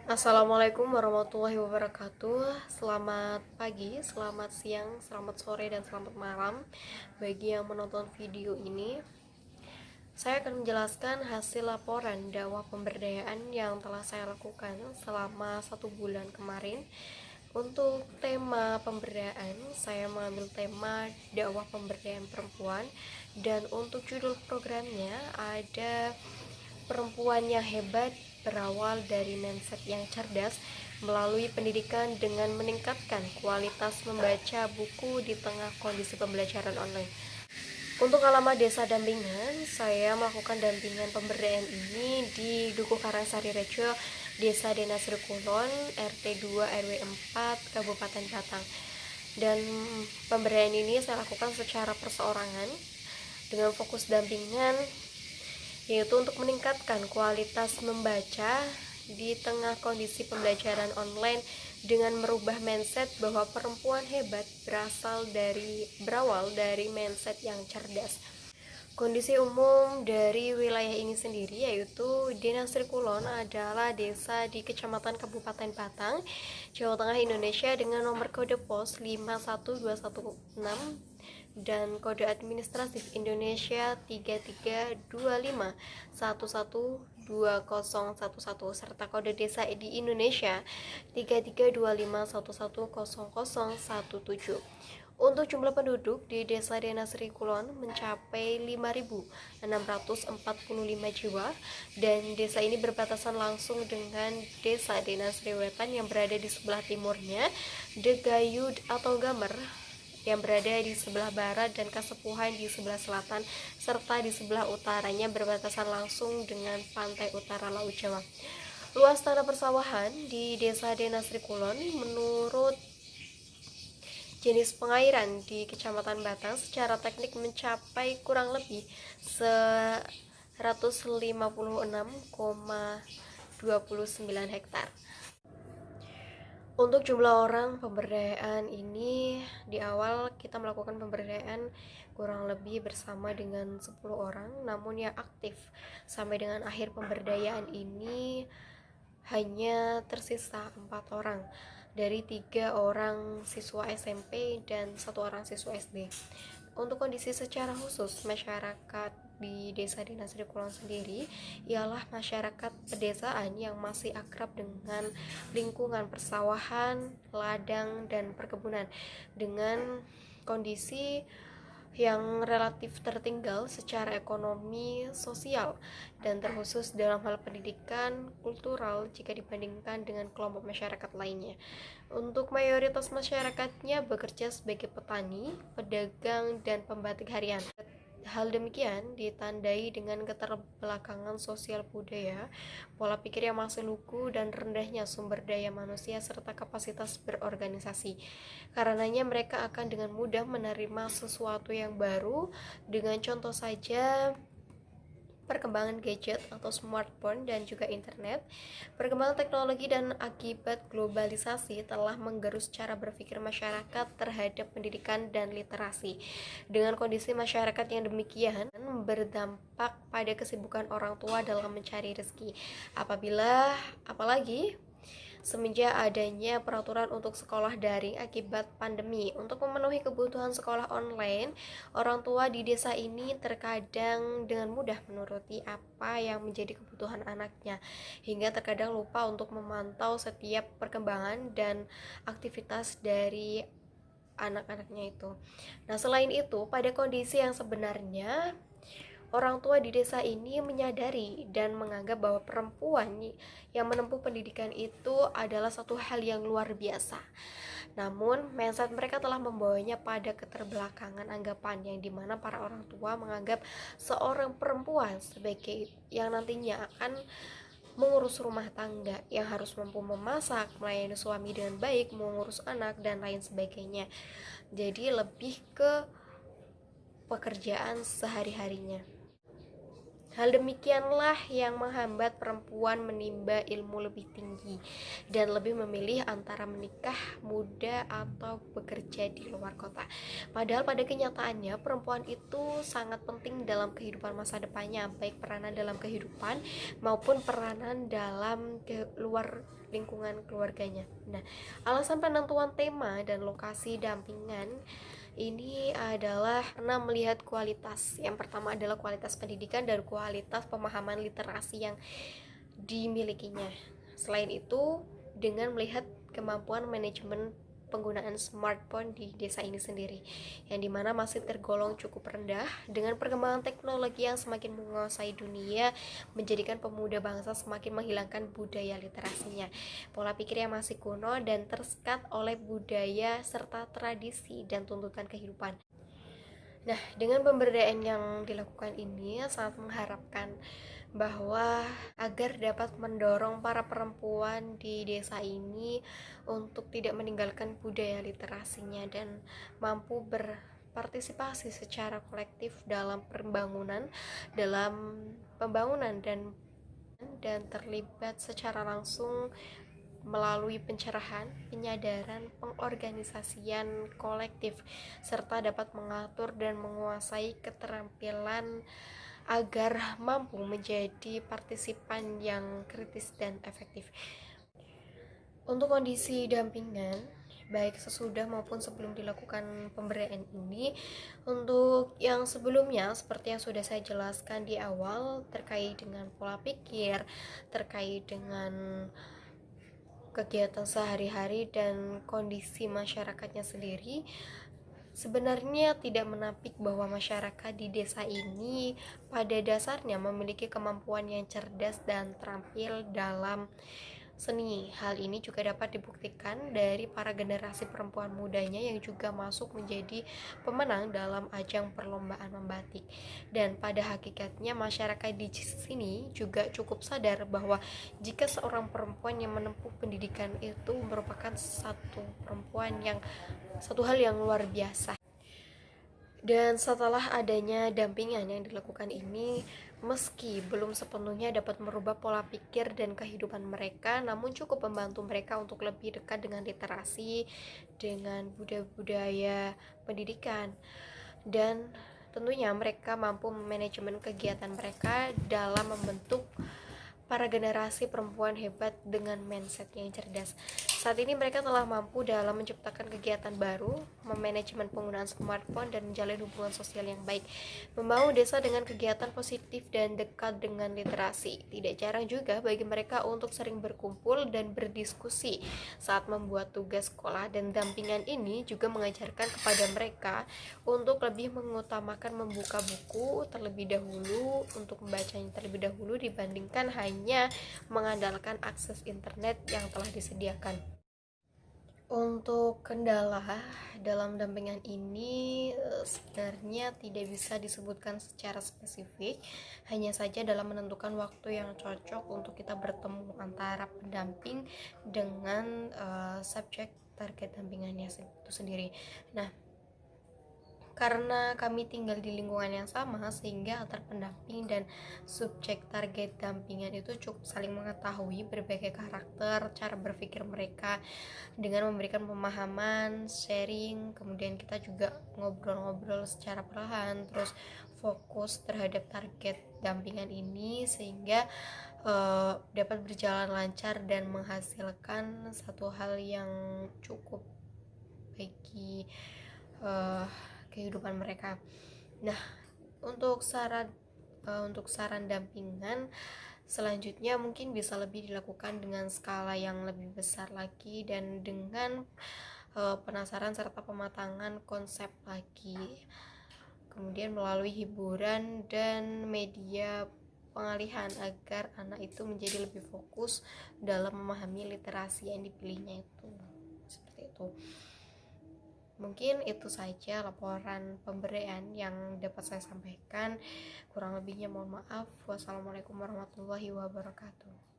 Assalamualaikum warahmatullahi wabarakatuh. Selamat pagi, selamat siang, selamat sore, dan selamat malam bagi yang menonton video ini. Saya akan menjelaskan hasil laporan dakwah pemberdayaan yang telah saya lakukan selama 1 bulan kemarin. Untuk tema pemberdayaan, saya mengambil tema dakwah pemberdayaan perempuan, dan untuk judul programnya ada perempuan yang hebat berawal dari mindset yang cerdas melalui pendidikan dengan meningkatkan kualitas membaca buku di tengah kondisi pembelajaran online. Untuk alamat desa dampingan, saya melakukan dampingan pemberdayaan ini di Dukuh Karangsari Rejo, Desa Dena Sri Kulon, RT 2 RW 4, Kabupaten Batang. Dan pemberdayaan ini saya lakukan secara perseorangan dengan fokus dampingan yaitu untuk meningkatkan kualitas membaca di tengah kondisi pembelajaran online dengan merubah mindset bahwa perempuan hebat berawal dari mindset yang cerdas. Kondisi umum dari wilayah ini sendiri yaitu Dena Sri Kulon adalah desa di Kecamatan Kabupaten Batang, Jawa Tengah, Indonesia dengan nomor kode pos 51216 dan kode administratif Indonesia 3325112011 serta kode desa di Indonesia 3325110017. Untuk jumlah penduduk di Desa Dena Sri Kulon mencapai 5.645 jiwa, dan desa ini berbatasan langsung dengan Desa Dena Sri Wetan yang berada di sebelah timurnya, Degayud atau Gamer yang berada di sebelah barat, dan Kasepuhan di sebelah selatan, serta di sebelah utaranya berbatasan langsung dengan pantai utara Laut Jawa. Luas tanah persawahan di Desa Dena Sri Kulon menurut jenis pengairan di Kecamatan Batang secara teknik mencapai kurang lebih 156,29 hektar. Untuk jumlah orang pemberdayaan ini, di awal kita melakukan pemberdayaan kurang lebih bersama dengan 10 orang, namun yang aktif sampai dengan akhir pemberdayaan ini hanya tersisa 4 orang dari 3 orang siswa SMP dan 1 orang siswa SD. Untuk kondisi secara khusus masyarakat di Desa Dena Sri Kulon sendiri ialah masyarakat pedesaan yang masih akrab dengan lingkungan persawahan, ladang, dan perkebunan dengan kondisi yang relatif tertinggal secara ekonomi, sosial, dan terkhusus dalam hal pendidikan, kultural jika dibandingkan dengan kelompok masyarakat lainnya. Untuk mayoritas masyarakatnya bekerja sebagai petani, pedagang, dan pembatik harian. Hal demikian ditandai dengan keterbelakangan sosial budaya, pola pikir yang masih lugu, dan rendahnya sumber daya manusia serta kapasitas berorganisasi. Karenanya mereka akan dengan mudah menerima sesuatu yang baru. Dengan contoh saja perkembangan gadget atau smartphone dan juga internet. Perkembangan teknologi dan akibat globalisasi telah menggerus cara berpikir masyarakat terhadap pendidikan dan literasi. Dengan kondisi masyarakat yang demikian berdampak pada kesibukan orang tua dalam mencari rezeki. Apalagi semenjak adanya peraturan untuk sekolah daring akibat pandemi. Untuk memenuhi kebutuhan sekolah online, orang tua di desa ini terkadang dengan mudah menuruti apa yang menjadi kebutuhan anaknya, hingga terkadang lupa untuk memantau setiap perkembangan dan aktivitas dari anak-anaknya itu. Nah, selain itu, pada kondisi yang sebenarnya, orang tua di desa ini menyadari dan menganggap bahwa perempuan yang menempuh pendidikan itu adalah satu hal yang luar biasa. Namun, mindset mereka telah membawanya pada keterbelakangan anggapan yang dimana para orang tua menganggap seorang perempuan sebagai yang nantinya akan mengurus rumah tangga, yang harus mampu memasak, melayani suami dengan baik, mengurus anak, dan lain sebagainya. Jadi lebih ke pekerjaan sehari-harinya. Hal demikianlah yang menghambat perempuan menimba ilmu lebih tinggi dan lebih memilih antara menikah muda atau bekerja di luar kota. Padahal pada kenyataannya perempuan itu sangat penting dalam kehidupan masa depannya, baik peranan dalam kehidupan maupun peranan dalam luar lingkungan keluarganya. Nah, alasan penentuan tema dan lokasi dampingan ini adalah karena melihat kualitas. Yang pertama adalah kualitas pendidikan dan kualitas pemahaman literasi yang dimilikinya. Selain itu, dengan melihat kemampuan manajemen penggunaan smartphone di desa ini sendiri, yang dimana masih tergolong cukup rendah. Dengan perkembangan teknologi yang semakin menguasai dunia, menjadikan pemuda bangsa semakin menghilangkan budaya literasinya, pola pikir yang masih kuno dan tersekat oleh budaya serta tradisi dan tuntutan kehidupan. Nah, dengan pemberdayaan yang dilakukan ini sangat mengharapkan bahwa agar dapat mendorong para perempuan di desa ini untuk tidak meninggalkan budaya literasinya dan mampu berpartisipasi secara kolektif dalam pembangunan dan terlibat secara langsung melalui pencerahan, penyadaran, pengorganisasian kolektif, serta dapat mengatur dan menguasai keterampilan agar mampu menjadi partisipan yang kritis dan efektif. Untuk kondisi dampingan, baik sesudah maupun sebelum dilakukan pemberdayaan ini, untuk yang sebelumnya seperti yang sudah saya jelaskan di awal terkait dengan pola pikir, terkait dengan kegiatan sehari-hari dan kondisi masyarakatnya sendiri, sebenarnya tidak menampik bahwa masyarakat di desa ini pada dasarnya memiliki kemampuan yang cerdas dan terampil dalam seni. Hal ini juga dapat dibuktikan dari para generasi perempuan mudanya yang juga masuk menjadi pemenang dalam ajang perlombaan membatik. Dan pada hakikatnya masyarakat di sini juga cukup sadar bahwa jika seorang perempuan yang menempuh pendidikan itu merupakan satu hal yang luar biasa. Dan setelah adanya dampingan yang dilakukan ini, meski belum sepenuhnya dapat merubah pola pikir dan kehidupan mereka, namun cukup membantu mereka untuk lebih dekat dengan literasi, dengan budaya-budaya pendidikan, dan tentunya mereka mampu manajemen kegiatan mereka dalam membentuk para generasi perempuan hebat dengan mindset yang cerdas. Saat ini mereka telah mampu dalam menciptakan kegiatan baru, memanajemen penggunaan smartphone, dan menjalin hubungan sosial yang baik, membangun desa dengan kegiatan positif dan dekat dengan literasi. Tidak jarang juga bagi mereka untuk sering berkumpul dan berdiskusi saat membuat tugas sekolah, dan dampingan ini juga mengajarkan kepada mereka untuk lebih mengutamakan membuka buku terlebih dahulu, untuk membacanya terlebih dahulu dibandingkan hanya mengandalkan akses internet yang telah disediakan. Untuk kendala dalam dampingan ini sebenarnya tidak bisa disebutkan secara spesifik, hanya saja dalam menentukan waktu yang cocok untuk kita bertemu antara pendamping dengan subjek target dampingannya itu sendiri. Nah, karena kami tinggal di lingkungan yang sama, sehingga antar pendamping dan subjek target dampingan itu cukup saling mengetahui berbagai karakter, cara berpikir mereka dengan memberikan pemahaman, sharing, kemudian kita juga ngobrol-ngobrol secara perlahan, terus fokus terhadap target dampingan ini sehingga dapat berjalan lancar dan menghasilkan satu hal yang cukup bagi kehidupan mereka. Nah, untuk saran dampingan selanjutnya mungkin bisa lebih dilakukan dengan skala yang lebih besar lagi dan dengan penasaran serta pematangan konsep lagi. Kemudian melalui hiburan dan media pengalihan agar anak itu menjadi lebih fokus dalam memahami literasi yang dipilihnya itu. Seperti itu. Mungkin itu saja laporan pemberdayaan yang dapat saya sampaikan. Kurang lebihnya mohon maaf. Wassalamualaikum warahmatullahi wabarakatuh.